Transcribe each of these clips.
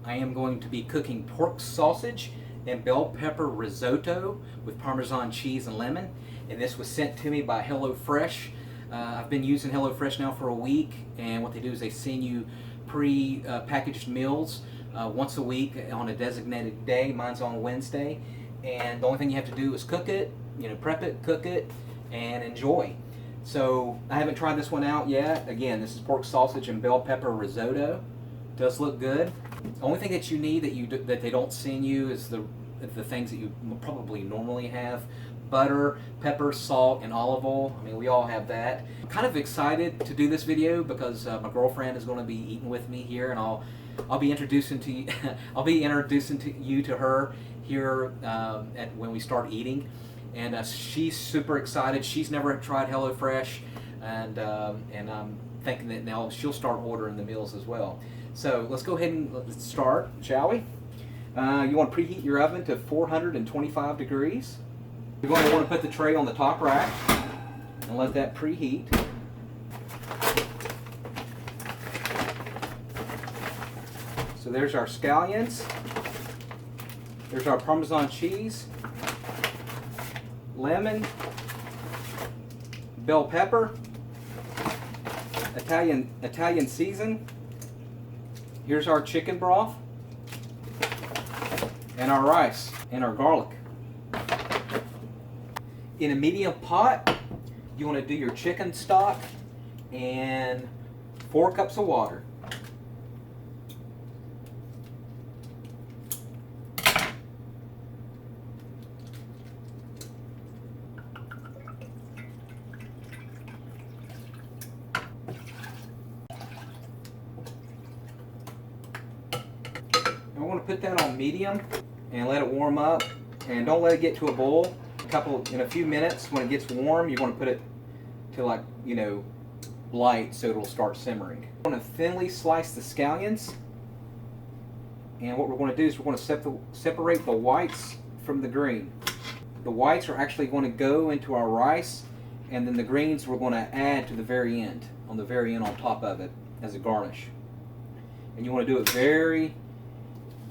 I am going to be cooking pork sausage and bell pepper risotto with Parmesan cheese and lemon. And this was sent to me by HelloFresh. I've been using HelloFresh now for a week, and what they do is they send you pre-packaged meals once a week on a designated day. Mine's on Wednesday, and the only thing you have to do is cook it, prep it, cook it, and enjoy. So I haven't tried this one out yet. Again, this is pork sausage and bell pepper risotto. Does look good. The only thing that you need that they don't send you is the things that you probably normally have: butter, pepper, salt, and olive oil. I mean, we all have that. I'm kind of excited to do this video because my girlfriend is going to be eating with me here, and I'll be introducing to you to her here when we start eating. And she's super excited. She's never tried HelloFresh, and I'm thinking that now she'll start ordering the meals as well. So let's go ahead and let's start, shall we? You want to preheat your oven to 425 degrees. You're going to want to put the tray on the top rack and let that preheat. So there's our scallions. There's our Parmesan cheese, lemon, bell pepper, Italian season. Here's our chicken broth, and our rice, and our garlic. In a medium pot, you want to do your chicken stock and 4 cups of water. I want to put that on medium and let it warm up, and don't let it get to a boil. In a few minutes, when it gets warm, you want to put it to light, so it'll start simmering. I want to thinly slice the scallions, and what we're going to do is we're going to separate the whites from the green. The whites are actually going to go into our rice, and then the greens we're going to add to the very end, on top of it as a garnish. And you want to do it very,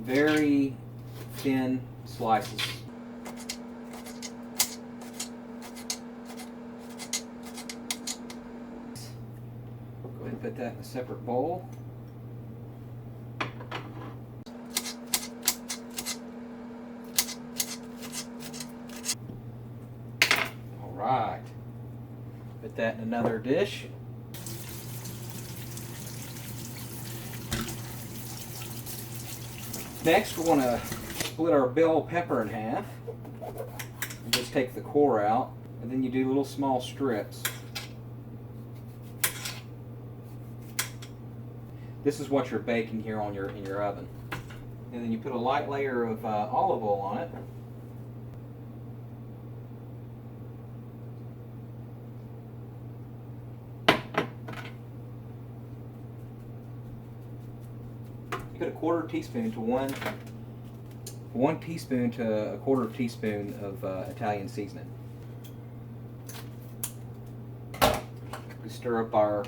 very thin slices. Go ahead and put that in a separate bowl. All right. Put that in another dish. Next, we're going to split our bell pepper in half. And just take the core out, and then you do little small strips. This is what you're baking here in your oven. And then you put a light layer of olive oil on it. Put a quarter teaspoon to one teaspoon to a quarter teaspoon of Italian seasoning. We stir up our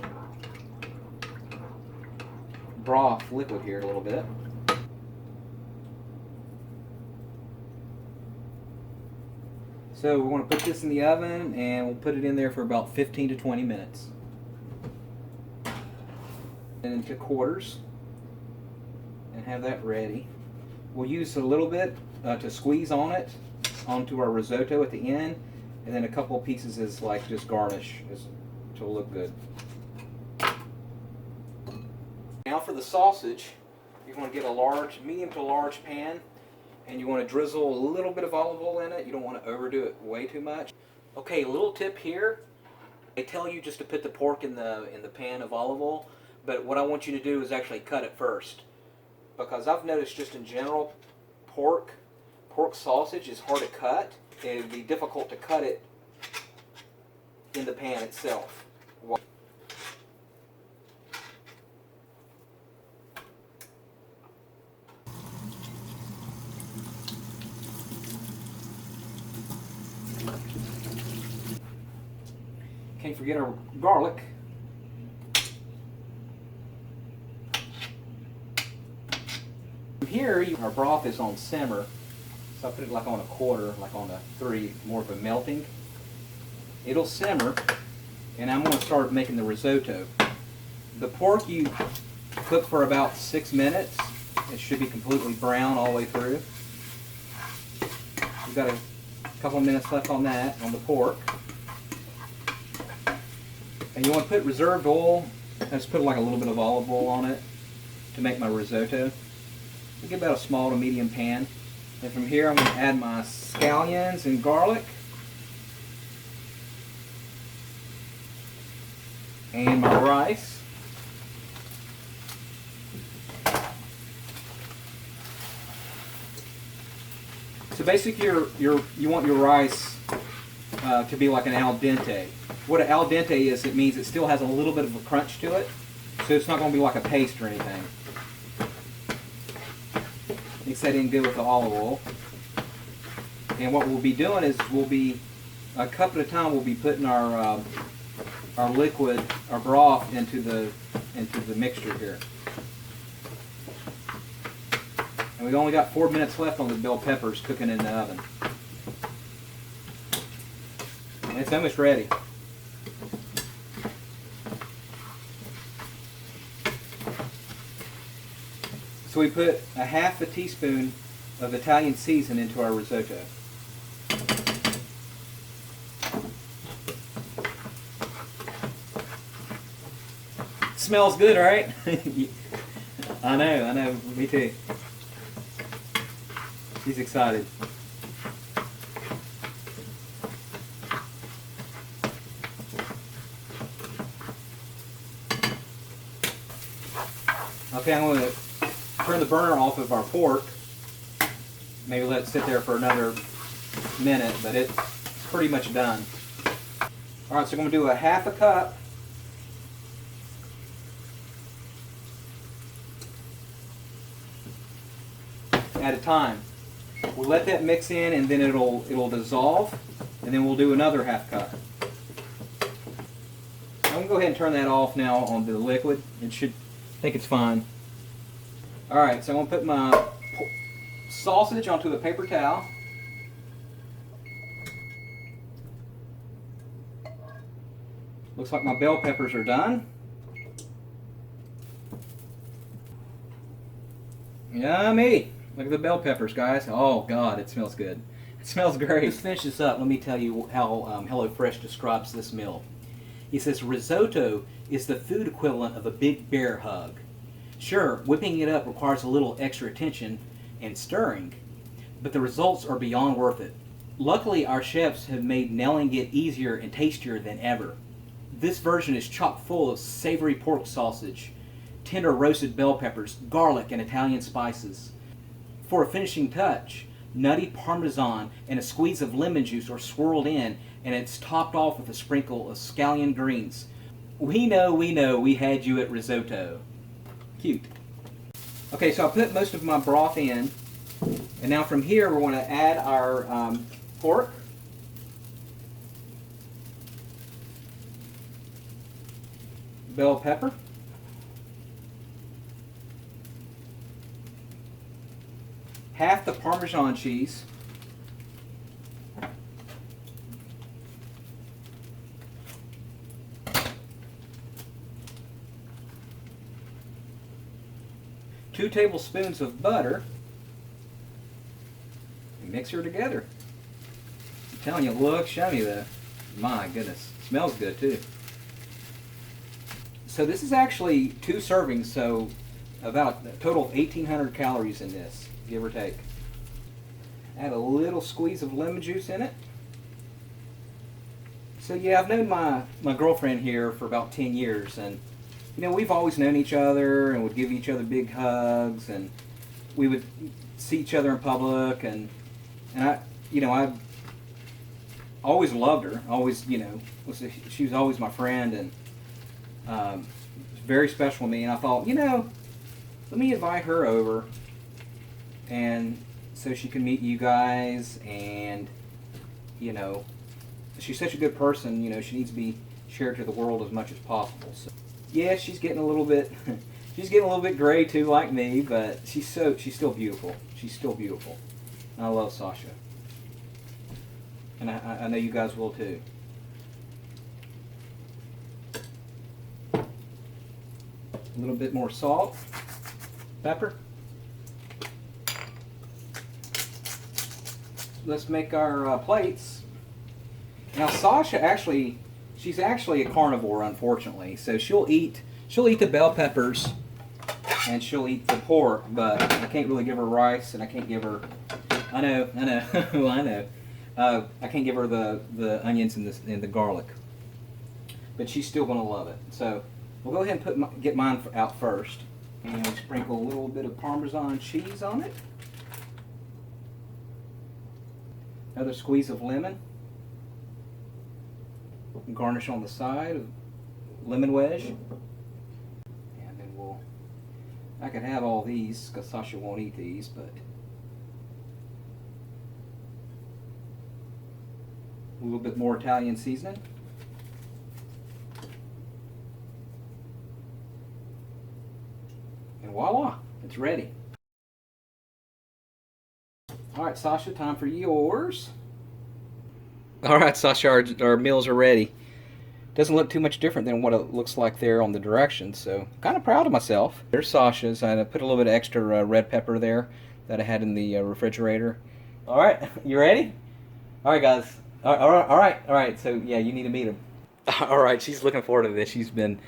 broth liquid here a little bit. So we want to put this in the oven, and we'll put it in there for about 15 to 20 minutes. And into quarters, and have that ready. We'll use a little bit to squeeze onto our risotto at the end, and then a couple of pieces as just garnish to look good. Now for the sausage, you're going to get a medium to large pan, and you want to drizzle a little bit of olive oil in it. You don't want to overdo it way too much. Okay, a little tip here. They tell you just to put the pork in the pan of olive oil, but what I want you to do is actually cut it first. Because I've noticed just in general, pork sausage is hard to cut. It would be difficult to cut it in the pan itself. Can't forget our garlic. Here, our broth is on simmer, so I put it like on a quarter, like on a 3, more of a melting. It'll simmer, and I'm going to start making the risotto. The pork you cook for about 6 minutes. It should be completely brown all the way through. We've got a couple of minutes left on that, on the pork. And you want to put reserved oil. I just put like a little bit of olive oil on it to make my risotto. I'll get about a small to medium pan. And from here I'm going to add my scallions and garlic. And my rice. So basically you want your rice to be like an al dente. What an al dente is, it means it still has a little bit of a crunch to it, so it's not going to be like a paste or anything. Mix that in good with the olive oil. And what we'll be doing is we'll be, a cup at a time, we'll be putting our liquid, our broth into the mixture here. And we've only got 4 minutes left on the bell peppers cooking in the oven. And it's almost ready. So we put a half a teaspoon of Italian season into our risotto. Smells good, right? I know, me too. He's excited. Okay, I'm going to turn the burner off of our pork. Maybe let it sit there for another minute, but it's pretty much done. Alright, so I'm going to do a half a cup at a time. We'll let that mix in and then it'll dissolve, and then we'll do another half cup. I'm going to go ahead and turn that off now on the liquid. I think it's fine. Alright, so I'm going to put my sausage onto a paper towel. Looks like my bell peppers are done. Yummy! Look at the bell peppers, guys. Oh God, it smells good. It smells great. Let's finish this up. Let me tell you how HelloFresh describes this meal. He says, risotto is the food equivalent of a big bear hug. Sure, whipping it up requires a little extra attention and stirring, but the results are beyond worth it. Luckily, our chefs have made nailing it easier and tastier than ever. This version is chock full of savory pork sausage, tender roasted bell peppers, garlic, and Italian spices. For a finishing touch, nutty Parmesan and a squeeze of lemon juice are swirled in, and it's topped off with a sprinkle of scallion greens. We know, we had you at risotto. Cute. Okay, so I put most of my broth in, and now from here we're going to add our pork. Bell pepper. Half the Parmesan cheese. Two tablespoons of butter. And mix her together. I'm telling you, it looks yummy though. My goodness. It smells good too. So this is actually 2 servings, so about a total of 1,800 calories in this, give or take. Add a little squeeze of lemon juice in it. So yeah, I've known my girlfriend here for about 10 years, and you know, we've always known each other and would give each other big hugs, and we would see each other in public, and I always loved her. Always, you know, she was always my friend, and very special to me. And I thought, you know, let me invite her over, and so she can meet you guys, and you know, she's such a good person. You know, she needs to be shared to the world as much as possible. So, yeah, she's getting a little bit She's getting a little bit gray too, like me, but she's still beautiful. She's still beautiful. I love Sasha, and I know you guys will too. A little bit more salt, pepper. Let's make our plates. Now Sasha she's actually a carnivore, unfortunately. So she'll eat the bell peppers and she'll eat the pork, but I can't really give her rice, and I can't give her. I know. Well, I know. I can't give her the onions and the garlic, but she's still gonna love it. So we'll go ahead and get mine out first, and we'll sprinkle a little bit of Parmesan cheese on it. Another squeeze of lemon. Garnish on the side of lemon wedge. And then I could have all these because Sasha won't eat these, but a little bit more Italian seasoning. And voila, it's ready. All right, Sasha, time for yours. All right, Sasha, our meals are ready. Doesn't look too much different than what it looks like there on the directions, so kind of proud of myself. There's Sasha's. I put a little bit of extra red pepper there that I had in the refrigerator. All right, you ready? All right, guys. All right. So yeah, you need to meet him. All right, she's looking forward to this. She's been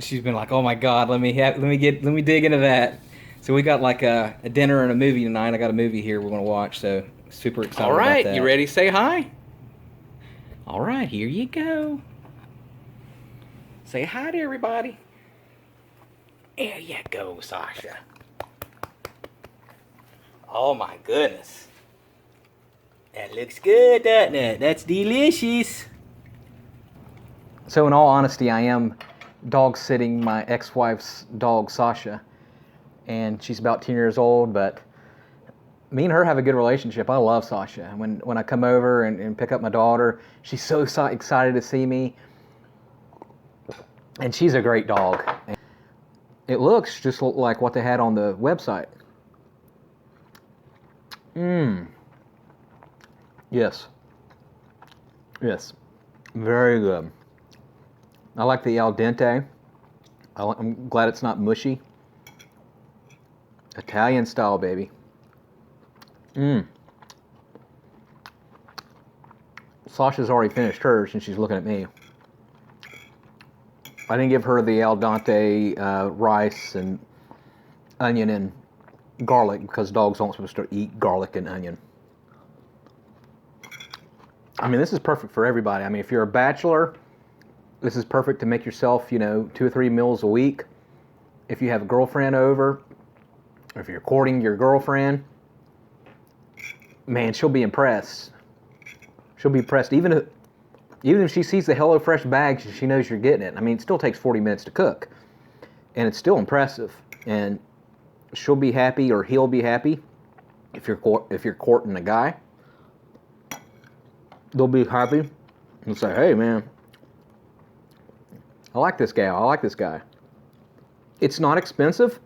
like, oh my God, let me dig into that. So we got like a dinner and a movie tonight. I got a movie here we're gonna watch, so super excited about that. All right, you ready to say hi? All right, here you go. Say hi to everybody. There you go, Sasha. Oh my goodness. That looks good, doesn't it? That's delicious. So in all honesty, I am dog sitting my ex-wife's dog, Sasha. And she's about 10 years old, but me and her have a good relationship. I love Sasha. When I come over and pick up my daughter, she's so excited to see me. And she's a great dog. It looks just like what they had on the website. Yes. Yes. Very good. I like the al dente. I'm glad it's not mushy. Italian style, baby. Sasha's already finished hers and she's looking at me. I didn't give her the al dente rice and onion and garlic because dogs aren't supposed to eat garlic and onion. I mean, this is perfect for everybody. I mean, if you're a bachelor, this is perfect to make yourself, 2 or 3 meals a week. If you have a girlfriend over, or if you're courting your girlfriend, man, she'll be impressed. She'll be impressed. Even if she sees the HelloFresh bag, she knows you're getting it. I mean, it still takes 40 minutes to cook, and it's still impressive. And she'll be happy, or he'll be happy, if you're courting a guy. They'll be happy and say, "Hey, man, I like this gal. I like this guy." It's not expensive.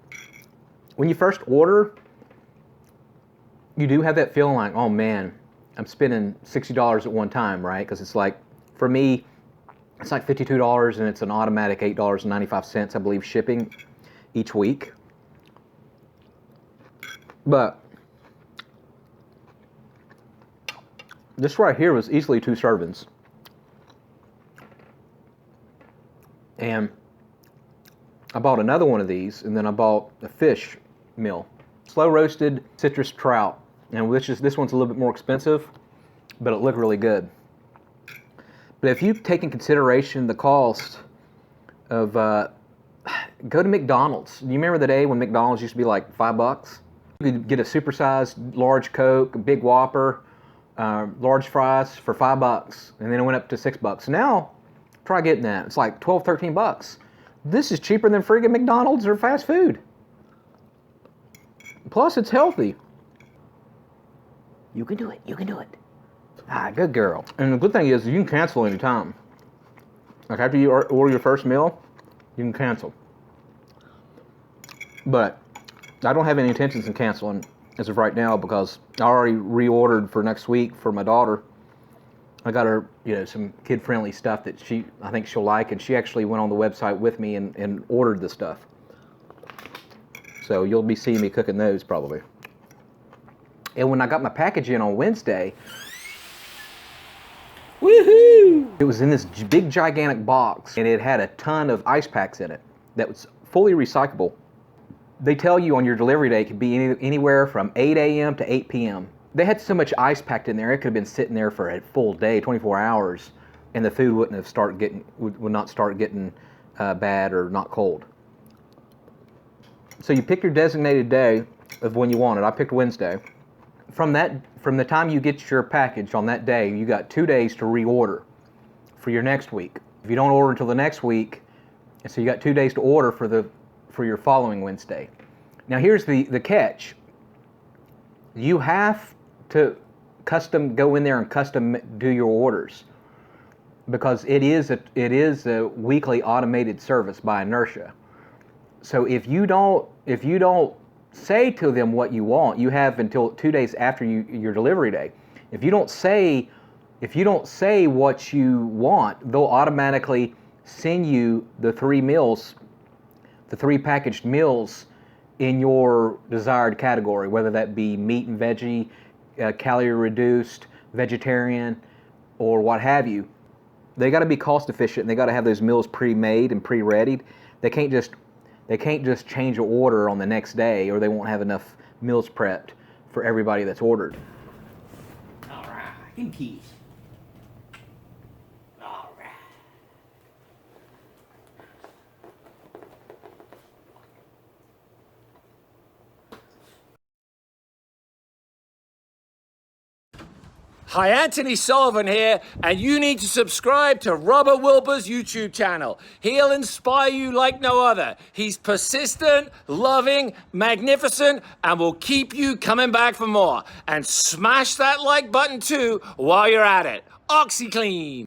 When you first order, you do have that feeling like, oh man, I'm spending $60 at one time, right? Because it's like, for me, it's like $52 and it's an automatic $8.95, I believe, shipping each week. But this right here was easily 2 servings. And I bought another one of these, and then I bought a fish meal. Slow roasted citrus trout. And this one's a little bit more expensive, but it looked really good. But if you take in consideration the cost of, go to McDonald's. Do you remember the day when McDonald's used to be like $5? You could get a supersized large Coke, a big Whopper, large fries for $5, and then it went up to $6. Now, try getting that. It's like $12, $13. This is cheaper than friggin' McDonald's or fast food. Plus, it's healthy. You can do it. You can do it. Ah, good girl. And the good thing is you can cancel anytime. Like after you order your first meal, you can cancel. But I don't have any intentions of canceling as of right now because I already reordered for next week for my daughter. I got her, some kid-friendly stuff that I think she'll like, and she actually went on the website with me and ordered the stuff. So you'll be seeing me cooking those probably. And when I got my package in on Wednesday, woohoo! It was in this big gigantic box, and it had a ton of ice packs in it that was fully recyclable. They tell you on your delivery day it could be anywhere from 8 a.m. to 8 p.m. They had so much ice packed in there, it could have been sitting there for a full day, 24 hours, and the food would not start getting bad or not cold. So you pick your designated day of when you want it. I picked Wednesday. From the time you get your package on that day, you got 2 days to reorder for your next week. If you don't order until the next week, so you got 2 days to order for your following Wednesday. Now here's the catch. You have to go in there and custom do your orders because it is a weekly automated service by inertia. So if you don't say to them what you want, you have until 2 days after your delivery day. If you don't say what you want, they'll automatically send you the 3 meals, the 3 packaged meals in your desired category, whether that be meat and veggie, calorie reduced, vegetarian, or what have you. They got to be cost efficient, and they got to have those meals pre-made and pre-readied. They can't just change an order on the next day, or they won't have enough meals prepped for everybody that's ordered. All right, give me keys. Hi, Anthony Sullivan here, and you need to subscribe to Robert Wilbur's YouTube channel. He'll inspire you like no other. He's persistent, loving, magnificent, and will keep you coming back for more. And smash that like button too while you're at it. OxyClean.